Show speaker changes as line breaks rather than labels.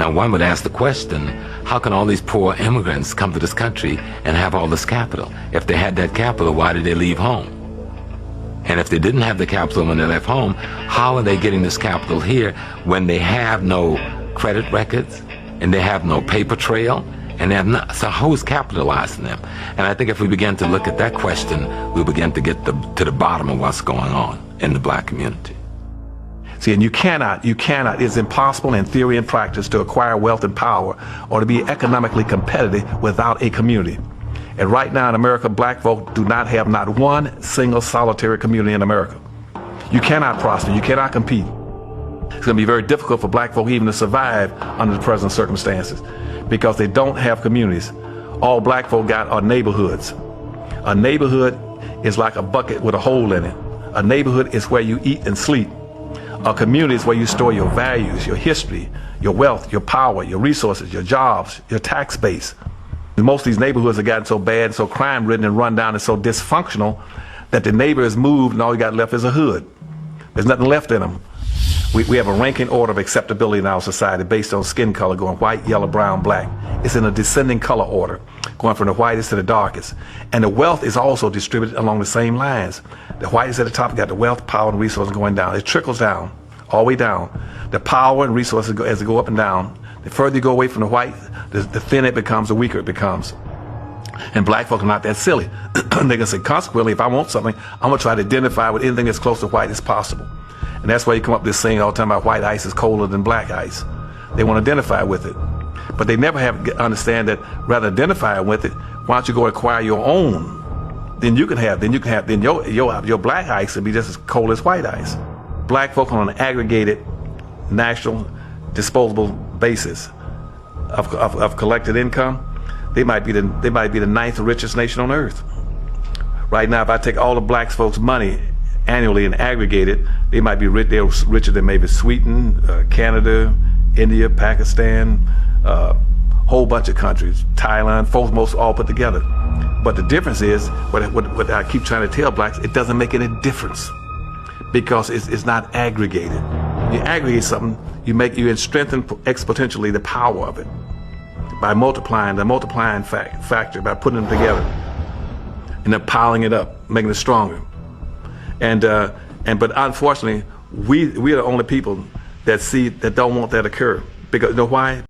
Now, one would ask the question, how can all these poor immigrants come to this country and have all this capital? If they had that capital, why did they leave home? And if they didn't have the capital when they left home, how are they getting this capital here when they have no credit records and they have no paper trail? And they have not, so who's capitalizing them? And I think if we begin to look at that question, we'll begin to get to the bottom of what's going on in the black community.
See, and you cannot, it's impossible in theory and practice to acquire wealth and power or to be economically competitive without a community. And right now in America, black folk do not have not one single solitary community in America. You cannot prosper, you cannot compete. It's going to be very difficult for black folk even to survive under the present circumstances because they don't have communities. All black folk got are neighborhoods. A neighborhood is like a bucket with a hole in it. A neighborhood is where you eat and sleep. A community is where you store your values, your history, your wealth, your power, your resources, your jobs, your tax base. And most of these neighborhoods have gotten so bad, so crime-ridden and run down and so dysfunctional that the neighbor has moved and all you got left is a hood. There's nothing left in them. We have a ranking order of acceptability in our society based on skin color, going white, yellow, brown, black. It's in a descending color order, going from the whitest to the darkest. And the wealth is also distributed along the same lines. The whitest at the top got the wealth, power, and resources going down. It trickles down, all the way down. The power and resources go, as they go up and down. The further you go away from the white, the thinner it becomes, the weaker it becomes. And black folk are not that silly. They can say, consequently, if I want something, I'm gonna try to identify with anything as close to white as possible. And that's why you come up with this saying all the time about white ice is colder than black ice. They want to identify with it. But they never understand that rather than identify with it, why don't you go acquire your own? Then your black ice will be just as cold as white ice. Black folk on an aggregated national disposable basis of collected income, they might be the ninth richest nation on earth. Right now, if I take all the black folks' money annually and aggregate it, they might be they're richer than maybe Sweden, Canada, India, Pakistan, whole bunch of countries, Thailand, folks most all put together. But the difference is, what I keep trying to tell blacks, it doesn't make any difference because it's not aggregated. You aggregate something, you strengthen exponentially the power of it by multiplying the multiplying factor, by putting them together and then piling it up, making it stronger. But unfortunately, we are the only people that don't want that to occur. Because you know why?